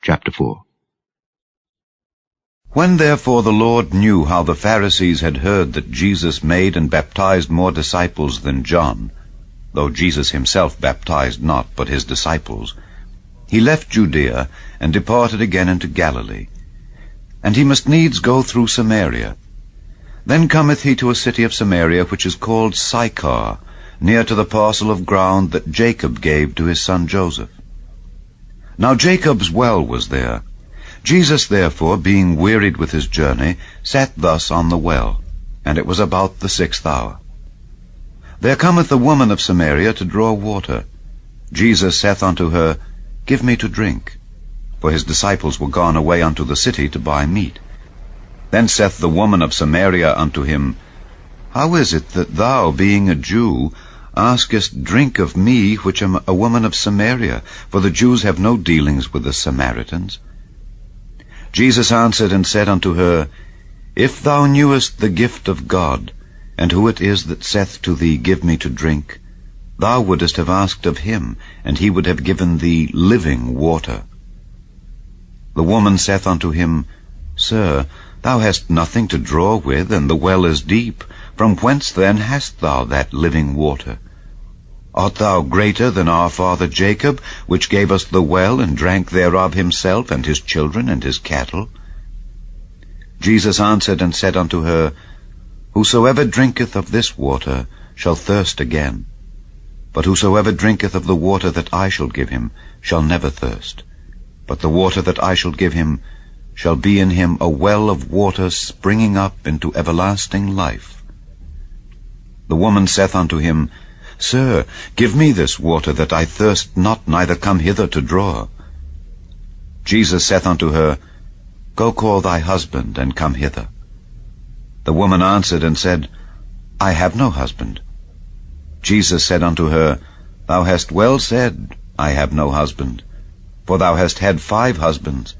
Chapter 4. When therefore the Lord knew how the Pharisees had heard that Jesus made and baptized more disciples than John, though Jesus himself baptized not, but his disciples, he left Judea and departed again into Galilee. And he must needs go through Samaria. Then cometh he to a city of Samaria, which is called Sychar, near to the parcel of ground that Jacob gave to his son Joseph. Now Jacob's well was there. Jesus therefore, being wearied with his journey, sat thus on the well, and it was about the 6th hour. There cometh a woman of Samaria to draw water. Jesus saith unto her, Give me to drink. For his disciples were gone away unto the city to buy meat. Then saith the woman of Samaria unto him, How is it that thou, being a Jew, askest drink of me, which am a woman of Samaria? For the Jews have no dealings with the Samaritans. Jesus answered and said unto her, If thou knewest the gift of God, and who it is that saith to thee, Give me to drink, thou wouldest have asked of him, and he would have given thee living water. The woman saith unto him, Sir, thou hast nothing to draw with, and the well is deep. From whence then hast thou that living water? Art thou greater than our father Jacob, which gave us the well, and drank thereof himself, and his children, and his cattle? Jesus answered and said unto her, Whosoever drinketh of this water shall thirst again. But whosoever drinketh of the water that I shall give him shall never thirst. But the water that I shall give him shall be in him a well of water springing up into everlasting life. The woman saith unto him, Sir, give me this water, that I thirst not, neither come hither to draw. Jesus saith unto her, Go call thy husband, and come hither. The woman answered and said, I have no husband. Jesus said unto her, Thou hast well said, I have no husband. For thou hast had 5 husbands,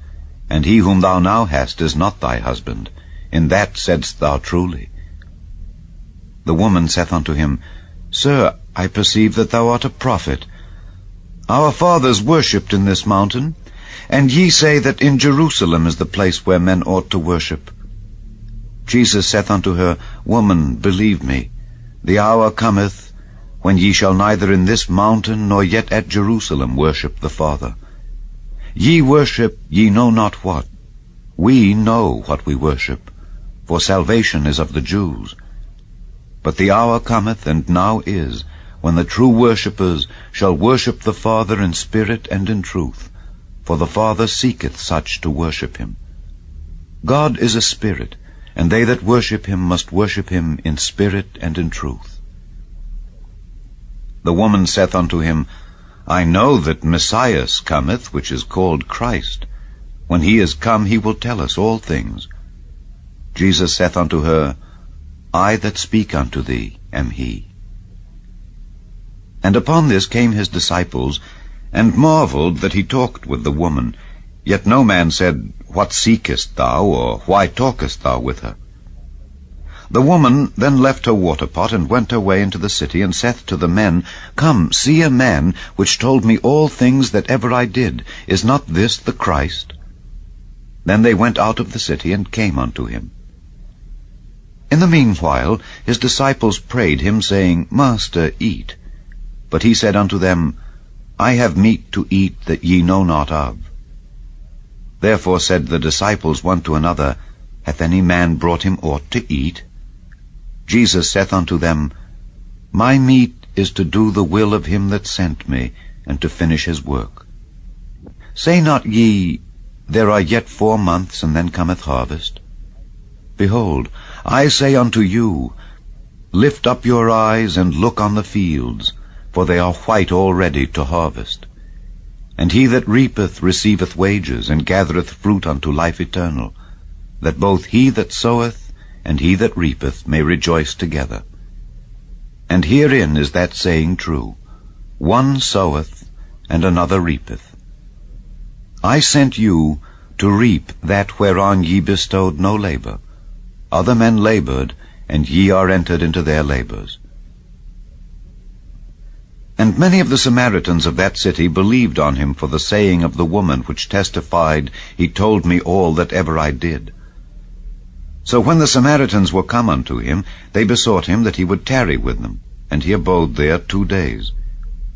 and he whom thou now hast is not thy husband. In that saidst thou truly. The woman saith unto him, Sir, I perceive that thou art a prophet. Our fathers worshipped in this mountain, and ye say that in Jerusalem is the place where men ought to worship. Jesus saith unto her, Woman, believe me, the hour cometh when ye shall neither in this mountain nor yet at Jerusalem worship the Father. Ye worship ye know not what. We know what we worship, for salvation is of the Jews. But the hour cometh, and now is, when the true worshippers shall worship the Father in spirit and in truth, for the Father seeketh such to worship him. God is a spirit, and they that worship him must worship him in spirit and in truth. The woman saith unto him, I know that Messiah cometh, which is called Christ. When he is come, he will tell us all things. Jesus saith unto her, I that speak unto thee am he. And upon this came his disciples, and marveled that he talked with the woman. Yet no man said, What seekest thou, or why talkest thou with her? The woman then left her water-pot, and went her way into the city, and saith to the men, Come, see a man, which told me all things that ever I did. Is not this the Christ? Then they went out of the city, and came unto him. In the meanwhile his disciples prayed him, saying, Master, eat. But he said unto them, I have meat to eat that ye know not of. Therefore said the disciples one to another, Hath any man brought him aught to eat? Jesus saith unto them, My meat is to do the will of him that sent me, and to finish his work. Say not ye, There are yet 4 months, and then cometh harvest? Behold, I say unto you, Lift up your eyes, and look on the fields, for they are white already to harvest. And he that reapeth receiveth wages, and gathereth fruit unto life eternal, that both he that soweth and he that reapeth may rejoice together. And herein is that saying true, One soweth, and another reapeth. I sent you to reap that whereon ye bestowed no labor. Other men labored, and ye are entered into their labors. And many of the Samaritans of that city believed on him for the saying of the woman, which testified, He told me all that ever I did. So when the Samaritans were come unto him, they besought him that he would tarry with them, and he abode there 2 days.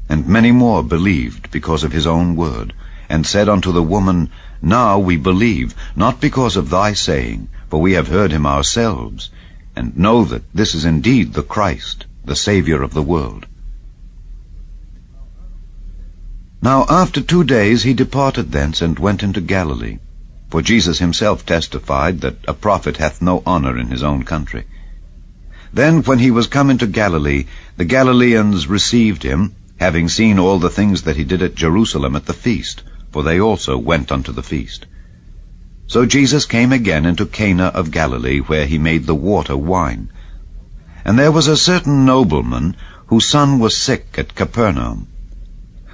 And many more believed because of his own word, and said unto the woman, Now we believe, not because of thy saying, for we have heard him ourselves, and know that this is indeed the Christ, the Saviour of the world. Now after 2 days he departed thence, and went into Galilee. For Jesus himself testified that a prophet hath no honor in his own country. Then when he was come into Galilee, the Galileans received him, having seen all the things that he did at Jerusalem at the feast, for they also went unto the feast. So Jesus came again into Cana of Galilee, where he made the water wine. And there was a certain nobleman, whose son was sick at Capernaum.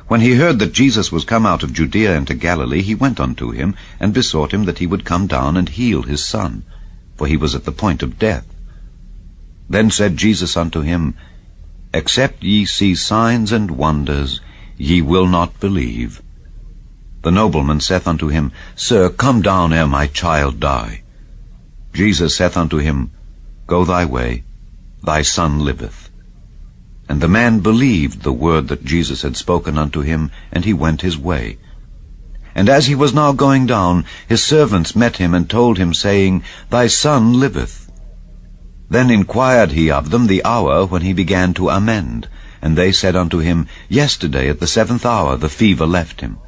When he heard that Jesus was come out of Judea into Galilee, he went unto him, and besought him that he would come down and heal his son, for he was at the point of death. Then said Jesus unto him, Except ye see signs and wonders, ye will not believe. The nobleman saith unto him, Sir, come down ere my child die. Jesus saith unto him, Go thy way, thy son liveth. And the man believed the word that Jesus had spoken unto him, and he went his way. And as he was now going down, his servants met him, and told him, saying, Thy son liveth. Then inquired he of them the hour when he began to amend. And they said unto him, Yesterday at the 7th hour the fever left him.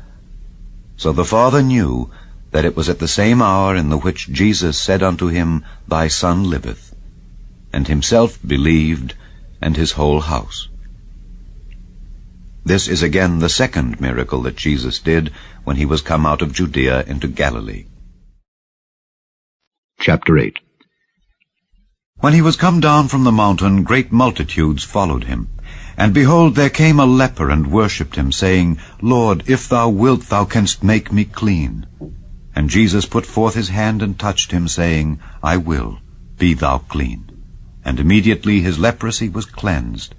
So the father knew that it was at the same hour in the which Jesus said unto him, Thy son liveth. And himself believed, and his whole house. This is again the second miracle that Jesus did when he was come out of Judea into Galilee. Chapter 8. When he was come down from the mountain, great multitudes followed him. And behold, there came a leper and worshipped him, saying, Lord, if thou wilt, thou canst make me clean. And Jesus put forth his hand and touched him, saying, I will, be thou clean. And immediately his leprosy was cleansed.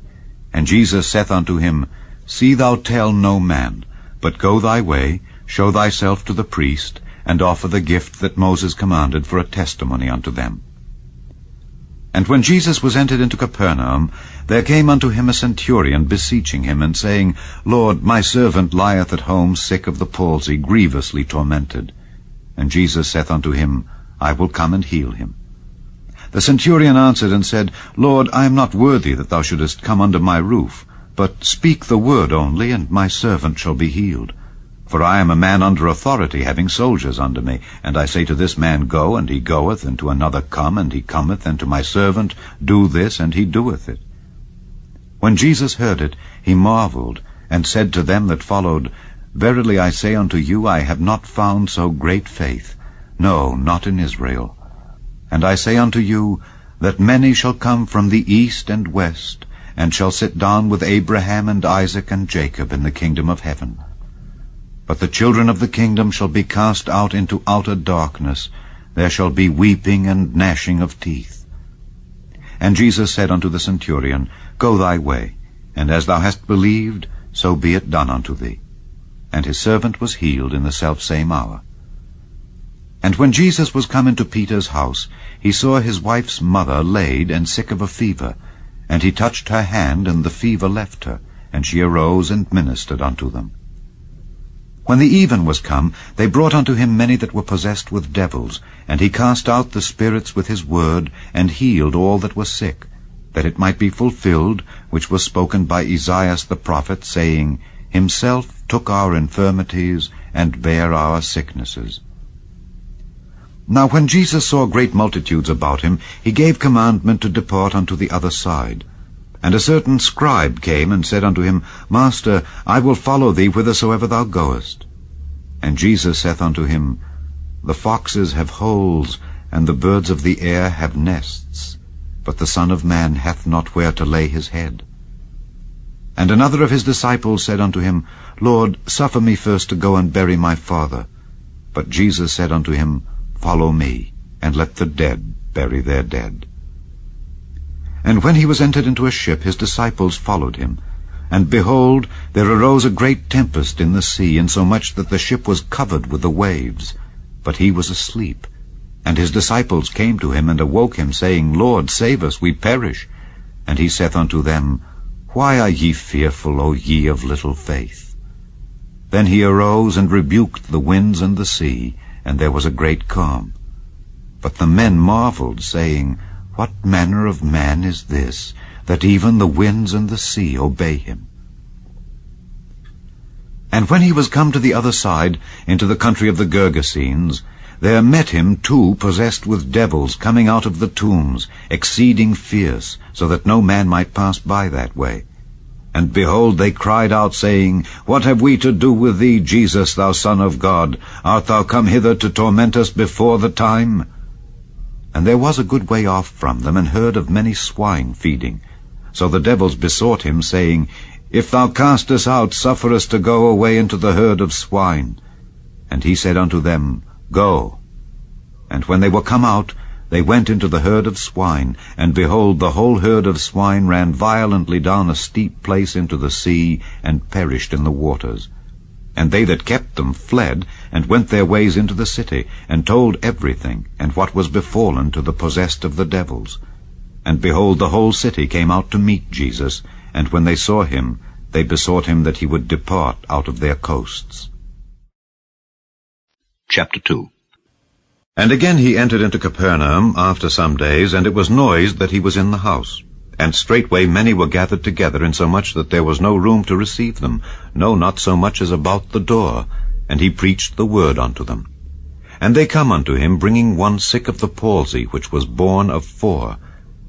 And Jesus saith unto him, See thou tell no man, but go thy way, show thyself to the priest, and offer the gift that Moses commanded for a testimony unto them. And when Jesus was entered into Capernaum, there came unto him a centurion, beseeching him, and saying, Lord, my servant lieth at home sick of the palsy, grievously tormented. And Jesus saith unto him, I will come and heal him. The centurion answered and said, Lord, I am not worthy that thou shouldest come under my roof, but speak the word only, and my servant shall be healed. For I am a man under authority, having soldiers under me. And I say to this man, Go, and he goeth, and to another, Come, and he cometh, and to my servant, Do this, and he doeth it. When Jesus heard it, he marveled, and said to them that followed, Verily I say unto you, I have not found so great faith, no, not in Israel. And I say unto you, that many shall come from the east and west, and shall sit down with Abraham and Isaac and Jacob in the kingdom of heaven. But the children of the kingdom shall be cast out into outer darkness. There shall be weeping and gnashing of teeth. And Jesus said unto the centurion, Go thy way, and as thou hast believed, so be it done unto thee. And his servant was healed in the selfsame hour. And when Jesus was come into Peter's house, he saw his wife's mother laid and sick of a fever. And he touched her hand, and the fever left her, and she arose and ministered unto them. When the even was come, they brought unto him many that were possessed with devils, and he cast out the spirits with his word, and healed all that were sick, that it might be fulfilled, which was spoken by Esaias the prophet, saying, Himself took our infirmities, and bare our sicknesses. Now when Jesus saw great multitudes about him, he gave commandment to depart unto the other side. And a certain scribe came and said unto him, Master, I will follow thee whithersoever thou goest. And Jesus saith unto him, The foxes have holes, and the birds of the air have nests, but the Son of Man hath not where to lay his head. And another of his disciples said unto him, Lord, suffer me first to go and bury my father. But Jesus said unto him, Follow me, and let the dead bury their dead. And when he was entered into a ship, his disciples followed him. And behold, there arose a great tempest in the sea, insomuch that the ship was covered with the waves. But he was asleep. And his disciples came to him, and awoke him, saying, Lord, save us, we perish. And he saith unto them, Why are ye fearful, O ye of little faith? Then he arose and rebuked the winds and the sea, and there was a great calm. But the men marveled, saying, What manner of man is this, that even the winds and the sea obey him? And when he was come to the other side, into the country of the Gergesenes, there met him 2 possessed with devils, coming out of the tombs, exceeding fierce, so that no man might pass by that way. And behold, they cried out, saying, What have we to do with thee, Jesus, thou Son of God? Art thou come hither to torment us before the time? And there was a good way off from them an herd of many swine feeding. So the devils besought him, saying, If thou cast us out, suffer us to go away into the herd of swine. And he said unto them, Go. And when they were come out, they went into the herd of swine, and behold, the whole herd of swine ran violently down a steep place into the sea, and perished in the waters. And they that kept them fled, and went their ways into the city, and told everything, and what was befallen to the possessed of the devils. And behold, the whole city came out to meet Jesus, and when they saw him, they besought him that he would depart out of their coasts. Chapter 2. And again he entered into Capernaum after some days, and it was noised that he was in the house. And straightway many were gathered together, insomuch that there was no room to receive them, no, not so much as about the door. And he preached the word unto them. And they come unto him, bringing one sick of the palsy, which was born of 4.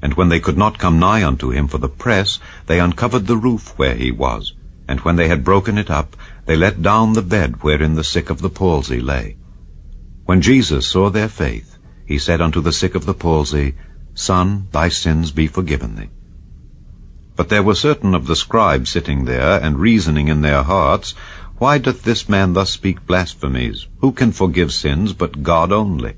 And when they could not come nigh unto him for the press, they uncovered the roof where he was. And when they had broken it up, they let down the bed wherein the sick of the palsy lay. When Jesus saw their faith, he said unto the sick of the palsy, Son, thy sins be forgiven thee. But there were certain of the scribes sitting there, and reasoning in their hearts, Why doth this man thus speak blasphemies? Who can forgive sins but God only?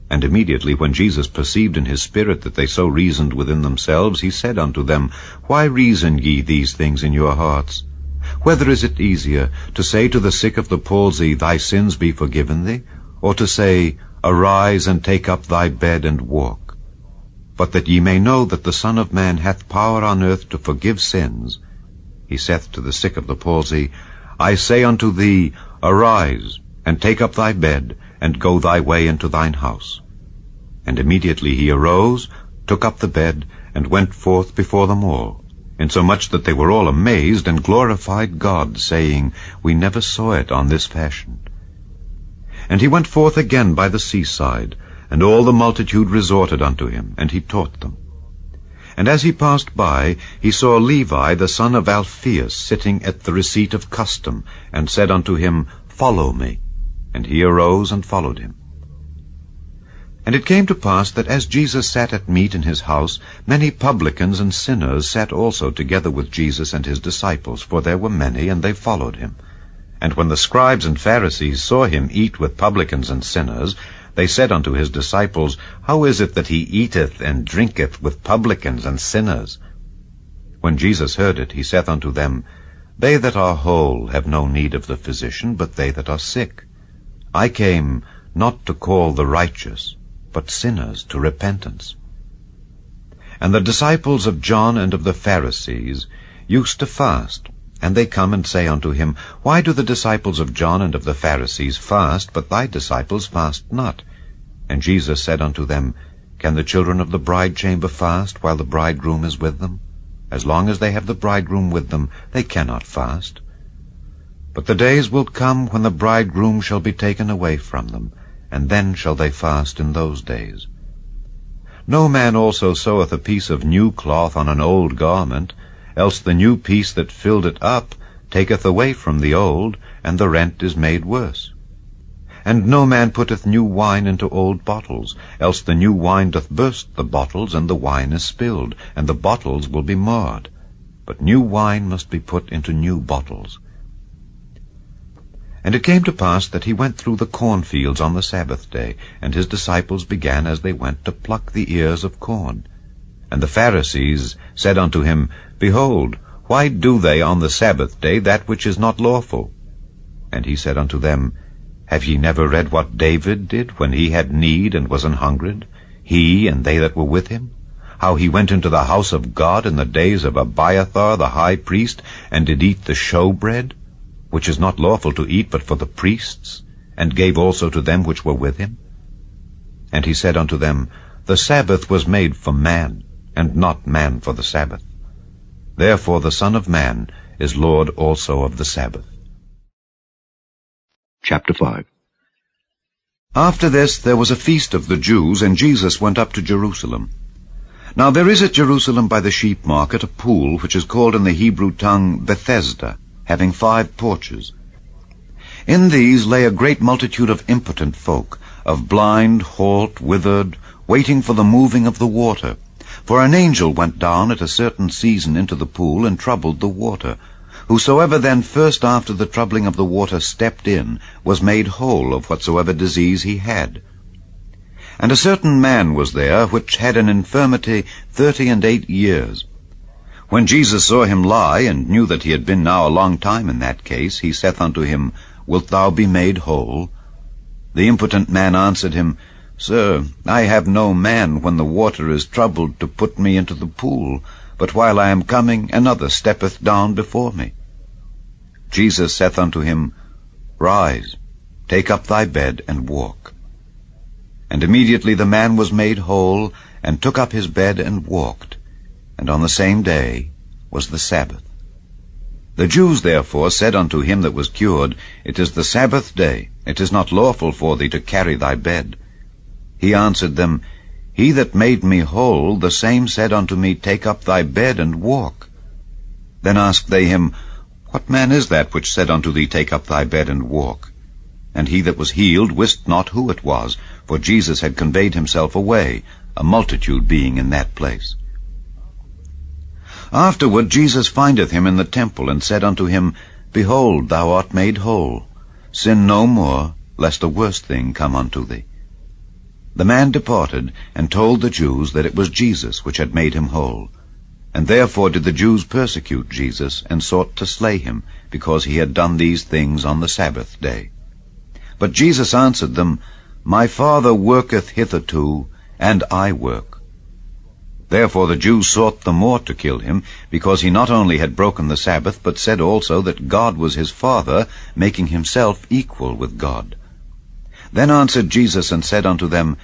And immediately when Jesus perceived in his spirit that they so reasoned within themselves, he said unto them, Why reason ye these things in your hearts? Whether is it easier to say to the sick of the palsy, Thy sins be forgiven thee, or to say, Arise and take up thy bed and walk? But that ye may know that the Son of Man hath power on earth to forgive sins, he saith to the sick of the palsy, I say unto thee, Arise, and take up thy bed, and go thy way into thine house. And immediately he arose, took up the bed, and went forth before them all, insomuch that they were all amazed, and glorified God, saying, We never saw it on this fashion. And he went forth again by the seaside, and all the multitude resorted unto him, and he taught them. And as he passed by, he saw Levi the son of Alphaeus sitting at the receipt of custom, and said unto him, Follow me. And he arose and followed him. And it came to pass that as Jesus sat at meat in his house, many publicans and sinners sat also together with Jesus and his disciples, for there were many, and they followed him. And when the scribes and Pharisees saw him eat with publicans and sinners, they said unto his disciples, How is it that he eateth and drinketh with publicans and sinners? When Jesus heard it, he saith unto them, They that are whole have no need of the physician, but they that are sick. I came not to call the righteous, but sinners to repentance. And the disciples of John and of the Pharisees used to fast. And they come and say unto him, Why do the disciples of John and of the Pharisees fast, but thy disciples fast not? And Jesus said unto them, Can the children of the bride-chamber fast while the bridegroom is with them? As long as they have the bridegroom with them, they cannot fast. But the days will come when the bridegroom shall be taken away from them, and then shall they fast in those days. No man also seweth a piece of new cloth on an old garment, else the new piece that filled it up taketh away from the old, and the rent is made worse. And no man putteth new wine into old bottles, else the new wine doth burst the bottles, and the wine is spilled, and the bottles will be marred. But new wine must be put into new bottles. And it came to pass that he went through the cornfields on the Sabbath day, and his disciples began as they went to pluck the ears of corn. And the Pharisees said unto him, Behold, Why do they on the Sabbath day that which is not lawful? And he said unto them, Have ye never read what David did when he had need and was an hungred, he and they that were with him? How he went into the house of God in the days of Abiathar the high priest, and did eat the showbread, which is not lawful to eat but for the priests, and gave also to them which were with him? And he said unto them, The Sabbath was made for man, and not man for the Sabbath. Therefore the Son of Man is Lord also of the Sabbath. Chapter 5. After this there was a feast of the Jews, and Jesus went up to Jerusalem. Now there is at Jerusalem by the sheep market a pool, which is called in the Hebrew tongue Bethesda, having 5 porches. In these lay a great multitude of impotent folk, of blind, halt, withered, waiting for the moving of the water. For an angel went down at a certain season into the pool, and troubled the water. Whosoever then first after the troubling of the water stepped in, was made whole of whatsoever disease he had. And a certain man was there, which had an infirmity 38 years. When Jesus saw him lie, and knew that he had been now a long time in that case, he saith unto him, Wilt thou be made whole? The impotent man answered him, Sir, I have no man, when the water is troubled, to put me into the pool, but while I am coming, another steppeth down before me. Jesus saith unto him, Rise, take up thy bed, and walk. And immediately the man was made whole, and took up his bed, and walked. And on the same day was the Sabbath. The Jews therefore said unto him that was cured, It is the Sabbath day, it is not lawful for thee to carry thy bed. He answered them, He that made me whole, the same said unto me, Take up thy bed, and walk. Then asked they him, What man is that which said unto thee, Take up thy bed, and walk? And he that was healed wist not who it was, for Jesus had conveyed himself away, a multitude being in that place. Afterward Jesus findeth him in the temple, and said unto him, Behold, thou art made whole. Sin no more, lest a worse thing come unto thee. The man departed, and told the Jews that it was Jesus which had made him whole. And therefore did the Jews persecute Jesus, and sought to slay him, because he had done these things on the Sabbath day. But Jesus answered them, My Father worketh hitherto, and I work. Therefore the Jews sought the more to kill him, because he not only had broken the Sabbath, but said also that God was his Father, making himself equal with God. Then answered Jesus and said unto them,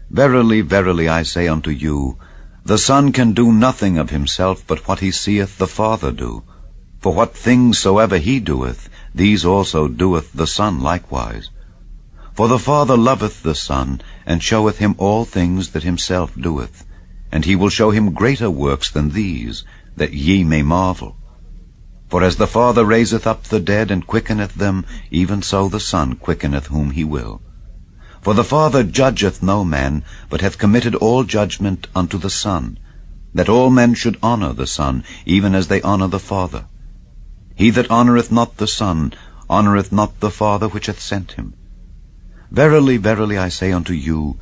Verily, verily, I say unto you, the Son can do nothing of himself but what he seeth the Father do. For what things soever he doeth, these also doeth the Son likewise. For the Father loveth the Son, and showeth him all things that himself doeth. And he will show him greater works than these, that ye may marvel. For as the Father raiseth up the dead, and quickeneth them, even so the Son quickeneth whom he will. For the Father judgeth no man, but hath committed all judgment unto the Son, that all men should honor the Son, even as they honor the Father. He that honoureth not the Son, honoureth not the Father which hath sent him. Verily, verily, I say unto you,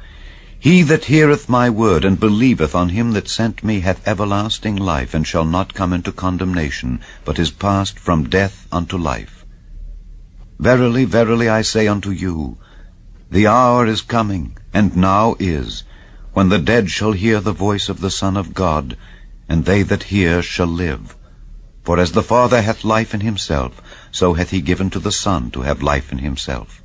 he that heareth my word, and believeth on him that sent me, hath everlasting life, and shall not come into condemnation, but is passed from death unto life. Verily, verily, I say unto you, the hour is coming, and now is, when the dead shall hear the voice of the Son of God, and they that hear shall live. For as the Father hath life in himself, so hath he given to the Son to have life in himself,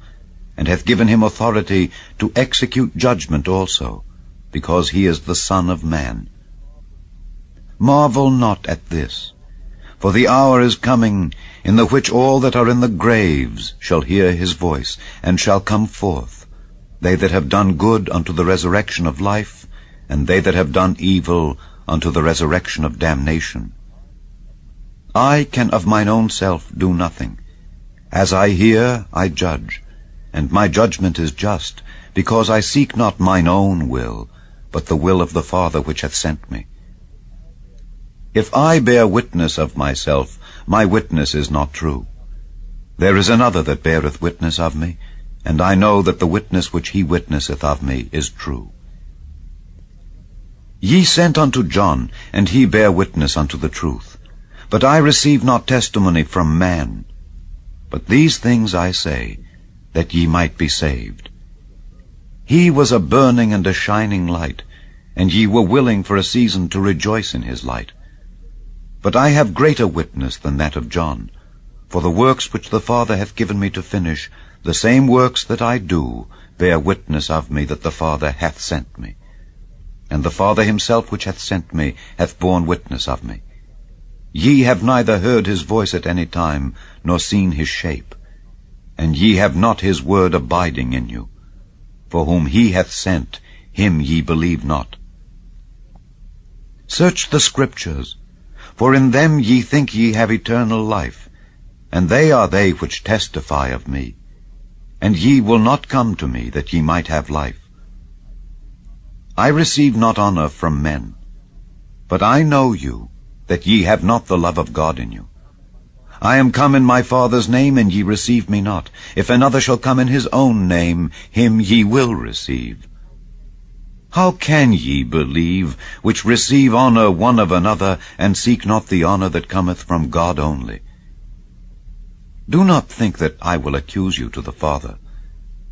and hath given him authority to execute judgment also, because he is the Son of Man. Marvel not at this, for the hour is coming, in the which all that are in the graves shall hear his voice, and shall come forth, they that have done good unto the resurrection of life, and they that have done evil unto the resurrection of damnation. I can of mine own self do nothing. As I hear, I judge, and my judgment is just, because I seek not mine own will, but the will of the Father which hath sent me. If I bear witness of myself, my witness is not true. There is another that beareth witness of me, and I know that the witness which he witnesseth of me is true. Ye sent unto John, and he bare witness unto the truth. But I receive not testimony from man. But these things I say, that ye might be saved. He was a burning and a shining light, and ye were willing for a season to rejoice in his light. But I have greater witness than that of John, for the works which the Father hath given me to finish, the same works that I do, bear witness of me that the Father hath sent me. And the Father himself which hath sent me hath borne witness of me. Ye have neither heard his voice at any time, nor seen his shape. And ye have not his word abiding in you. For whom he hath sent, him ye believe not. Search the Scriptures, for in them ye think ye have eternal life, and they are they which testify of me. And ye will not come to me, that ye might have life. I receive not honor from men, but I know you, that ye have not the love of God in you. I am come in my Father's name, and ye receive me not. If another shall come in his own name, him ye will receive. How can ye believe, which receive honor one of another, and seek not the honor that cometh from God only? Do not think that I will accuse you to the Father.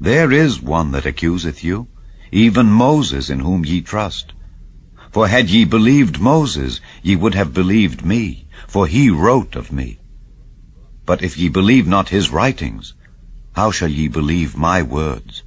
There is one that accuseth you, even Moses, in whom ye trust. For had ye believed Moses, ye would have believed me, for he wrote of me. But if ye believe not his writings, how shall ye believe my words?